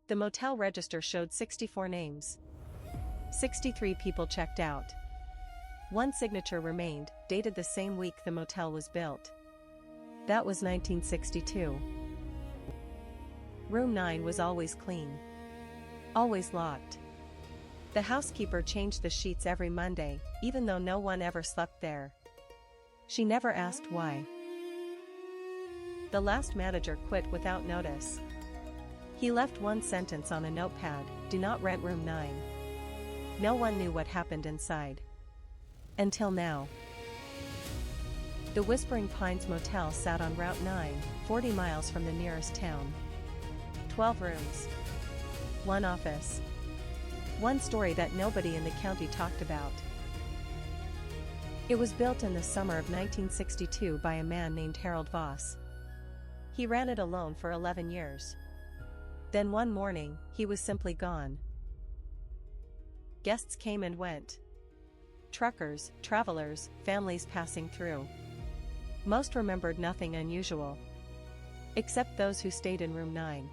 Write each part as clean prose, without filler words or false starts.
The motel register showed 64 names. 63 people checked out. One signature remained, dated the same week the motel was built. That was 1962. Room 9 was always clean. Always locked. The housekeeper changed the sheets every Monday, even though no one ever slept there. She never asked why. The last manager quit without notice. He left one sentence on a notepad: "Do not rent room 9." No one knew what happened inside. Until now. The Whispering Pines Motel sat on Route 9, 40 miles from the nearest town. 12 rooms. One office. One story that nobody in the county talked about. It was built in the summer of 1962 by a man named Harold Voss. He ran it alone for 11 years. Then one morning, he was simply gone. Guests came and went. Truckers, travelers, families passing through. Most remembered nothing unusual. Except those who stayed in room 9.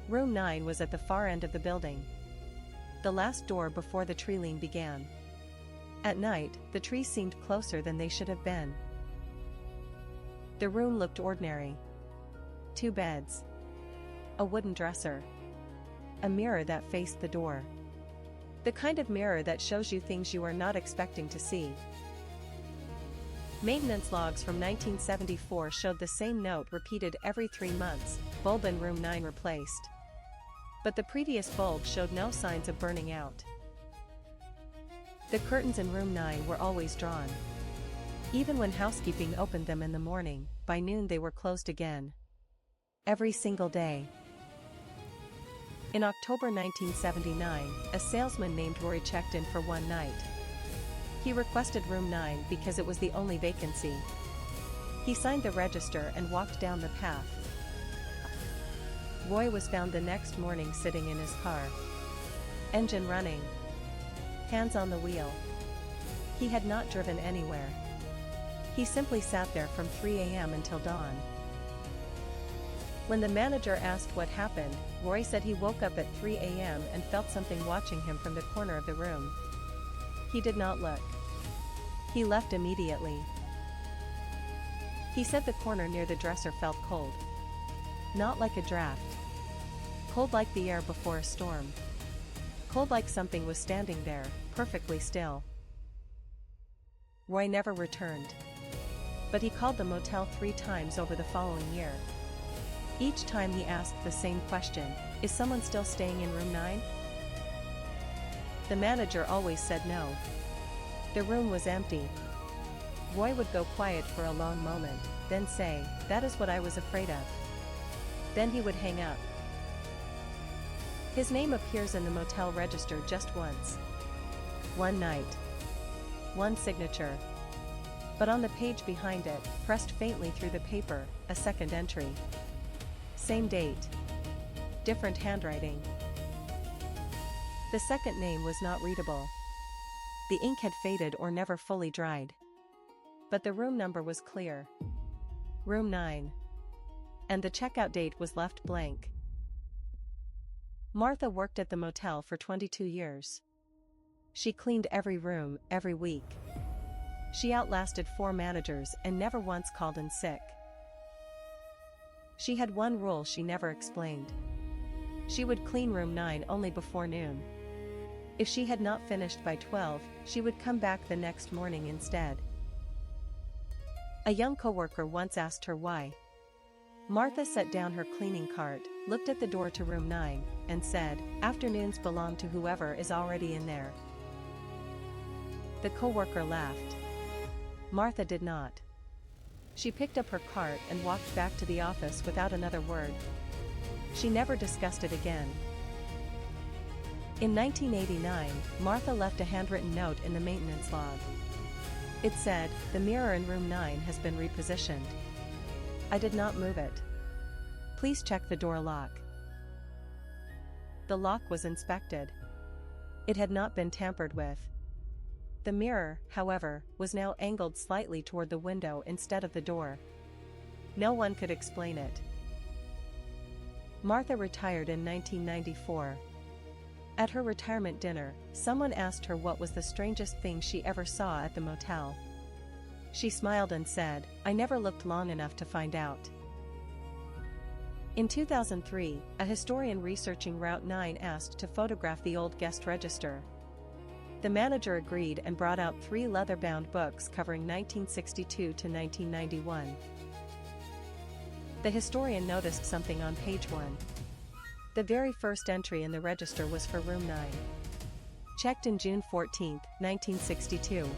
Room 9 was at the far end of the building. The last door before the tree line began. At night, the trees seemed closer than they should have been. The room looked ordinary. 2 beds. A wooden dresser. A mirror that faced the door. The kind of mirror that shows you things you are not expecting to see. Maintenance logs from 1974 showed the same note repeated every 3 months: "Bulb in room 9 replaced." But the previous bulb showed no signs of burning out. The curtains in room 9 were always drawn. Even when housekeeping opened them in the morning, by noon they were closed again. Every single day. In October 1979, a salesman named Roy checked in for one night. He requested room 9 because it was the only vacancy. He signed the register and walked down the path. Roy was found the next morning sitting in his car. Engine running. Hands on the wheel. He had not driven anywhere. He simply sat there from 3 a.m. until dawn. When the manager asked what happened, Roy said he woke up at 3 a.m. and felt something watching him from the corner of the room. He did not look. He left immediately. He said the corner near the dresser felt cold. Not like a draft. Cold like the air before a storm. Cold like something was standing there, perfectly still. Roy never returned. But he called the motel 3 times over the following year. Each time he asked the same question: "Is someone still staying in room 9?" The manager always said no. The room was empty. Roy would go quiet for a long moment, then say, "That is what I was afraid of." Then he would hang up. His name appears in the motel register just once. One night. One signature. But on the page behind it, pressed faintly through the paper, a second entry. Same date. Different handwriting. The second name was not readable. The ink had faded or never fully dried. But the room number was clear. Room 9. And the checkout date was left blank. Martha worked at the motel for 22 years. She cleaned every room, every week. She outlasted 4 managers and never once called in sick. She had one rule she never explained. She would clean room 9 only before noon. If she had not finished by 12, she would come back the next morning instead. A young coworker once asked her why. Martha set down her cleaning cart, looked at the door to room 9, and said, "Afternoons belong to whoever is already in there." The coworker laughed. Martha did not. She picked up her cart and walked back to the office without another word. She never discussed it again. In 1989, Martha left a handwritten note in the maintenance log. It said, "The mirror in room 9 has been repositioned. I did not move it. Please check the door lock." The lock was inspected. It had not been tampered with. The mirror, however, was now angled slightly toward the window instead of the door. No one could explain it. Martha retired in 1994. At her retirement dinner, someone asked her what was the strangest thing she ever saw at the motel. She smiled and said, "I never looked long enough to find out." In 2003, a historian researching Route 9 asked to photograph the old guest register. The manager agreed and brought out 3 leather-bound books covering 1962 to 1991. The historian noticed something on page 1. The very first entry in the register was for room 9. Checked in June 14, 1962.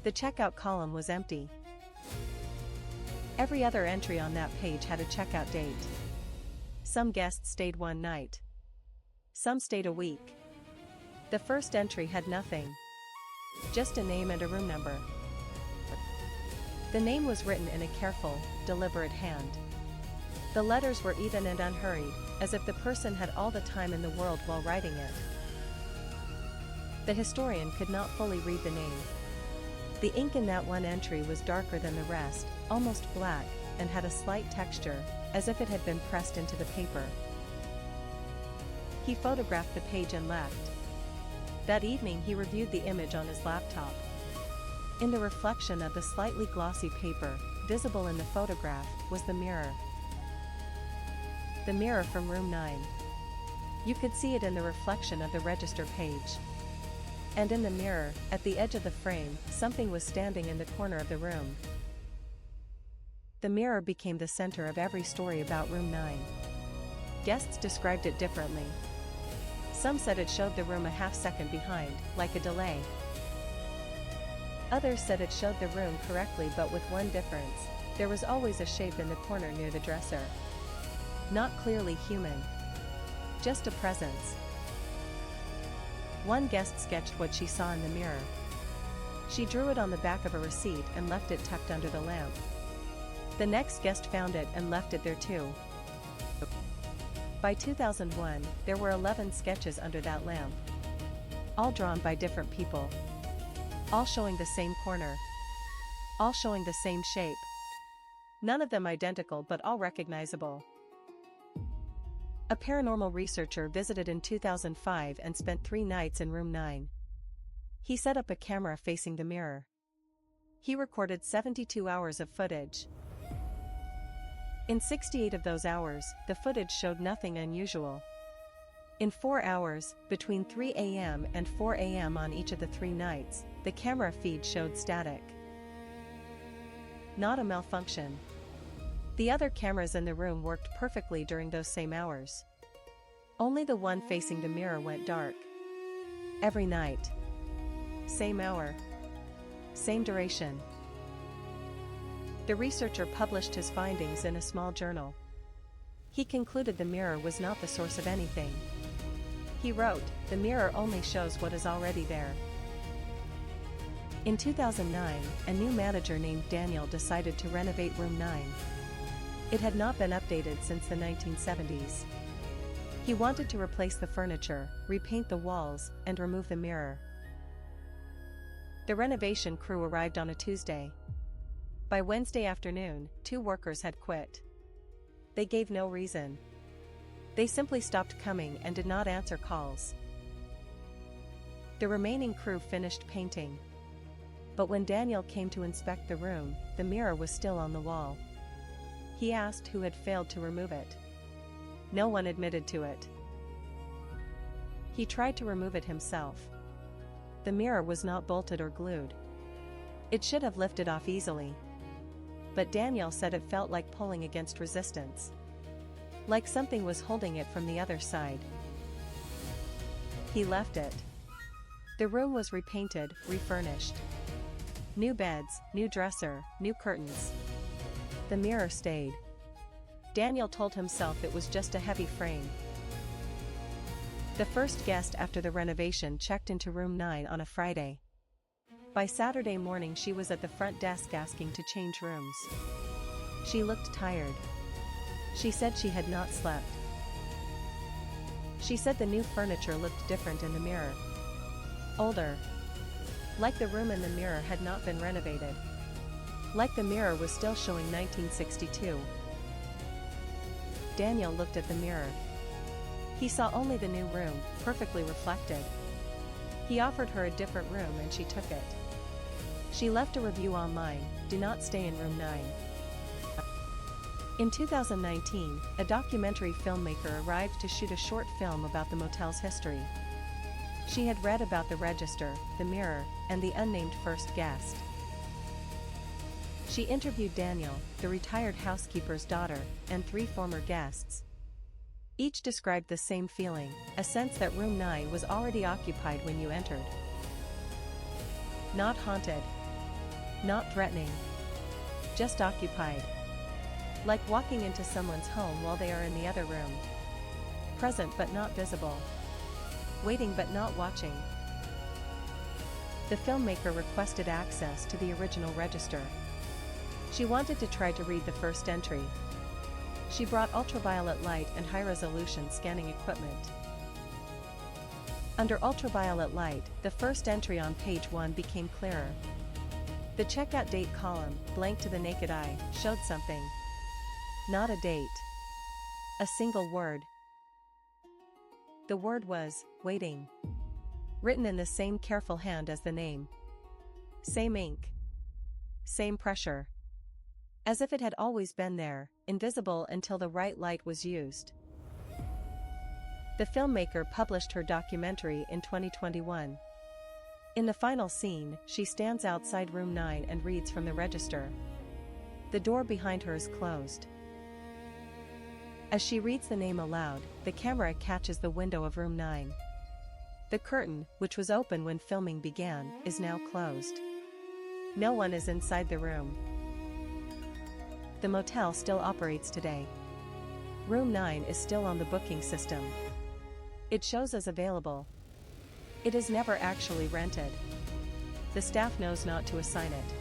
The checkout column was empty. Every other entry on that page had a checkout date. Some guests stayed 1 night. Some stayed a week. The first entry had nothing. Just a name and a room number. The name was written in a careful, deliberate hand. The letters were even and unhurried, as if the person had all the time in the world while writing it. The historian could not fully read the name. The ink in that one entry was darker than the rest, almost black, and had a slight texture, as if it had been pressed into the paper. He photographed the page and left. That evening he reviewed the image on his laptop. In the reflection of the slightly glossy paper, visible in the photograph, was the mirror. The mirror from room 9. You could see it in the reflection of the register page. And in the mirror, at the edge of the frame, something was standing in the corner of the room. The mirror became the center of every story about room 9. Guests described it differently. Some said it showed the room a half-second behind, like a delay. Others said it showed the room correctly, but with one difference: there was always a shape in the corner near the dresser. Not clearly human. Just a presence. One guest sketched what she saw in the mirror. She drew it on the back of a receipt and left it tucked under the lamp. The next guest found it and left it there too. By 2001, there were 11 sketches under that lamp. All drawn by different people. All showing the same corner. All showing the same shape. None of them identical, but all recognizable. A paranormal researcher visited in 2005 and spent 3 nights in room 9. He set up a camera facing the mirror. He recorded 72 hours of footage. In 68 of those hours, the footage showed nothing unusual. In 4 hours, between 3 a.m. and 4 a.m. on each of the 3 nights, the camera feed showed static. Not a malfunction. The other cameras in the room worked perfectly during those same hours. Only the one facing the mirror went dark. Every night. Same hour. Same duration. The researcher published his findings in a small journal. He concluded the mirror was not the source of anything. He wrote, "The mirror only shows what is already there." In 2009, a new manager named Daniel decided to renovate room 9. It had not been updated since the 1970s. He wanted to replace the furniture, repaint the walls, and remove the mirror. The renovation crew arrived on a Tuesday. By Wednesday afternoon, 2 workers had quit. They gave no reason. They simply stopped coming and did not answer calls. The remaining crew finished painting. But when Daniel came to inspect the room, the mirror was still on the wall. He asked who had failed to remove it. No one admitted to it. He tried to remove it himself. The mirror was not bolted or glued. It should have lifted off easily. But Daniel said it felt like pulling against resistance. Like something was holding it from the other side. He left it. The room was repainted, refurnished. New beds, new dresser, new curtains. The mirror stayed. Daniel told himself it was just a heavy frame. The first guest after the renovation checked into room 9 on a Friday. By Saturday morning she was at the front desk asking to change rooms. She looked tired. She said she had not slept. She said the new furniture looked different in the mirror. Older. Like the room in the mirror had not been renovated. Like the mirror was still showing 1962. Daniel looked at the mirror. He saw only the new room, perfectly reflected. He offered her a different room and she took it. She left a review online, "Do not stay in room 9." In 2019, a documentary filmmaker arrived to shoot a short film about the motel's history. She had read about the register, the mirror, and the unnamed first guest. She interviewed Daniel, the retired housekeeper's daughter, and 3 former guests. Each described the same feeling, a sense that room 9 was already occupied when you entered. Not haunted. Not threatening. Just occupied. Like walking into someone's home while they are in the other room. Present but not visible. Waiting but not watching. The filmmaker requested access to the original register. She wanted to try to read the first entry. She brought ultraviolet light and high-resolution scanning equipment. Under ultraviolet light, the first entry on page 1 became clearer. The checkout date column, blank to the naked eye, showed something. Not a date. A single word. The word was, "waiting." Written in the same careful hand as the name. Same ink. Same pressure. As if it had always been there, invisible until the right light was used. The filmmaker published her documentary in 2021. In the final scene, she stands outside room 9 and reads from the register. The door behind her is closed. As she reads the name aloud, the camera catches the window of room 9. The curtain, which was open when filming began, is now closed. No one is inside the room. The motel still operates today. Room 9 is still on the booking system. It shows as available. It is never actually rented. The staff knows not to assign it.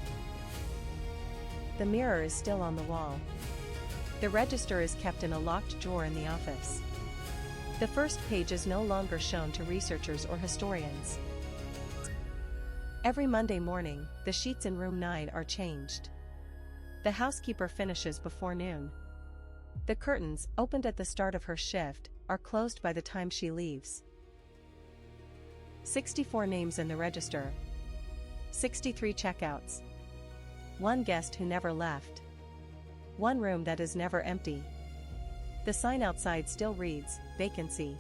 The mirror is still on the wall. The register is kept in a locked drawer in the office. The first page is no longer shown to researchers or historians. Every Monday morning, the sheets in room 9 are changed. The housekeeper finishes before noon. The curtains, opened at the start of her shift, are closed by the time she leaves. 64 names in the register. 63 checkouts. 1 guest who never left. 1 room that is never empty. The sign outside still reads, "Vacancy."